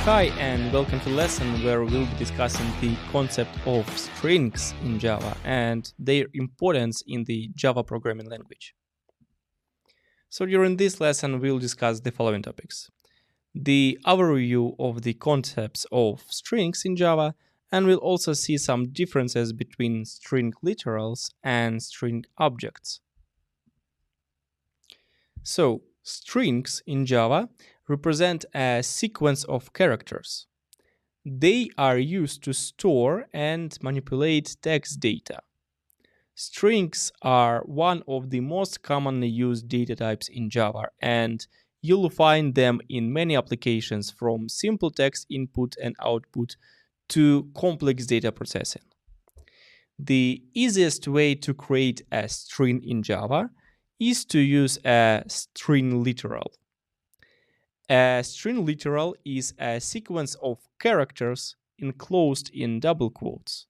Hi and welcome to lesson where we'll be discussing the concept of strings in Java and their importance in the Java programming language. So during this lesson we'll discuss the following topics: the overview of the concepts of strings in Java, and we'll also see some differences between string literals and string objects. So, strings in Java represent a sequence of characters. They are used to store and manipulate text data. Strings are one of the most commonly used data types in Java, and you'll find them in many applications, from simple text input and output to complex data processing. The easiest way to create a string in Java is to use a string literal. A string literal is a sequence of characters enclosed in double quotes.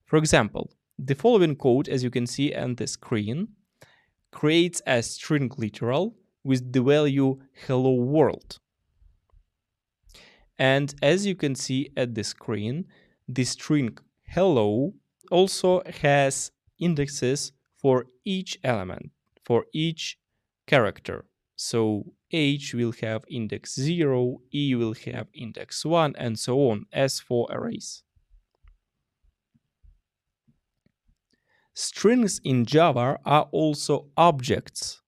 For example, the following code, as you can see on the screen, creates a string literal with the value hello world. And as you can see at the screen, the string hello also has indexes for each element, for each character. So H will have index 0, E will have index 1, and so on, as for arrays. Strings in Java are also objects.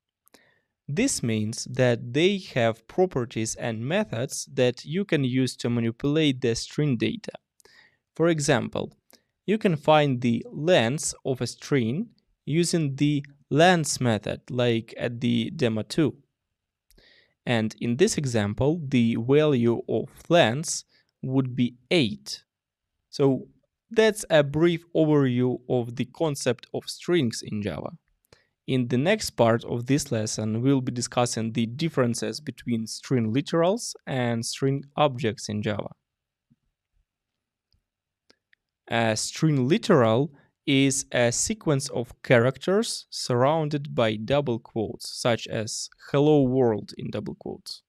This means that they have properties and methods that you can use to manipulate the string data. For example, you can find the length of a string using the length method, like at the demo 2. And in this example, the value of length would be 8. So that's a brief overview of the concept of strings in Java. In the next part of this lesson, we'll be discussing the differences between string literals and string objects in Java. A string literal is a sequence of characters surrounded by double quotes, such as hello world in double quotes.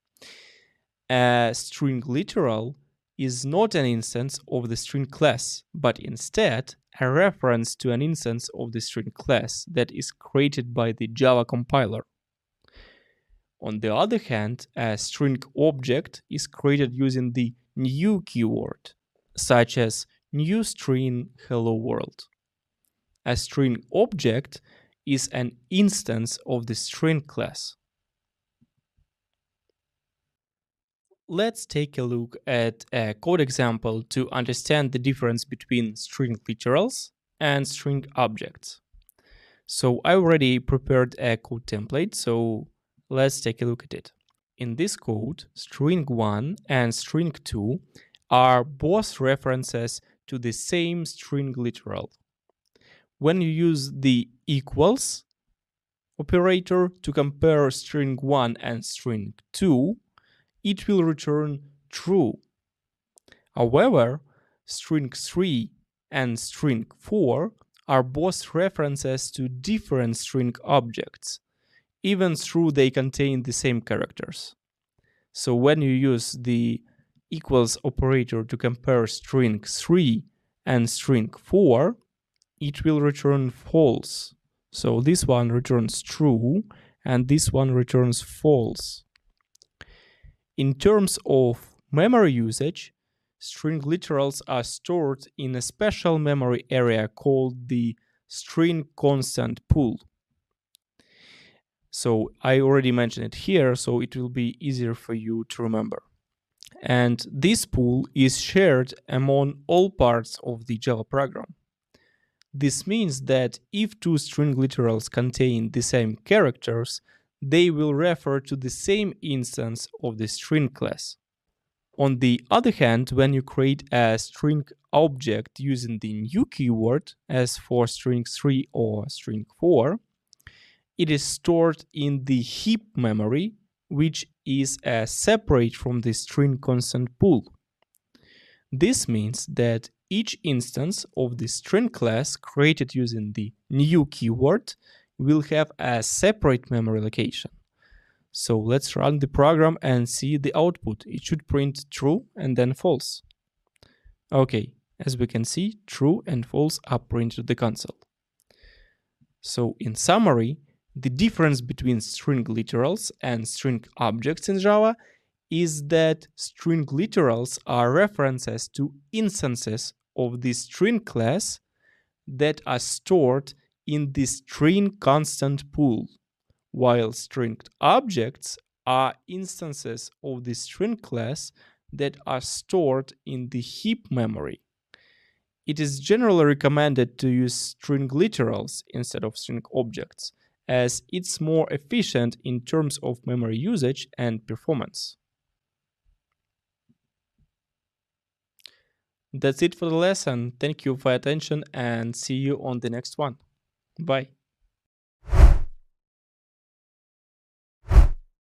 A string literal is not an instance of the string class, but instead a reference to an instance of the string class that is created by the Java compiler. On the other hand, a string object is created using the new keyword, such as new string hello world. A string object is an instance of the string class. Let's take a look at a code example to understand the difference between string literals and string objects. So I already prepared a code template, so let's take a look at it. In this code, string 1 and string 2 are both references to the same string literal. When you use the equals operator to compare string 1 and string 2, it will return true. However, string 3 and string 4 are both references to different string objects, even though they contain the same characters. So when you use the equals operator to compare string 3 and string 4, it will return false. So this one returns true and this one returns false. In terms of memory usage, string literals are stored in a special memory area called the string constant pool. So I already mentioned it here, so it will be easier for you to remember. And this pool is shared among all parts of the Java program. This means that if two string literals contain the same characters, they will refer to the same instance of the string class. On the other hand, when you create a string object using the new keyword, as for string 3 or string 4, it is stored in the heap memory, which is separate from the string constant pool. This means that each instance of the string class created using the new keyword will have a separate memory location. So let's run the program and see the output. It should print true and then false. Okay, as we can see, true and false are printed to the console. So in summary, the difference between string literals and string objects in Java is that string literals are references to instances of the string class that are stored in the string constant pool, while string objects are instances of the string class that are stored in the heap memory. It is generally recommended to use string literals instead of string objects, as it's more efficient in terms of memory usage and performance. That's it for the lesson. Thank you for your attention and see you on the next one. Bye.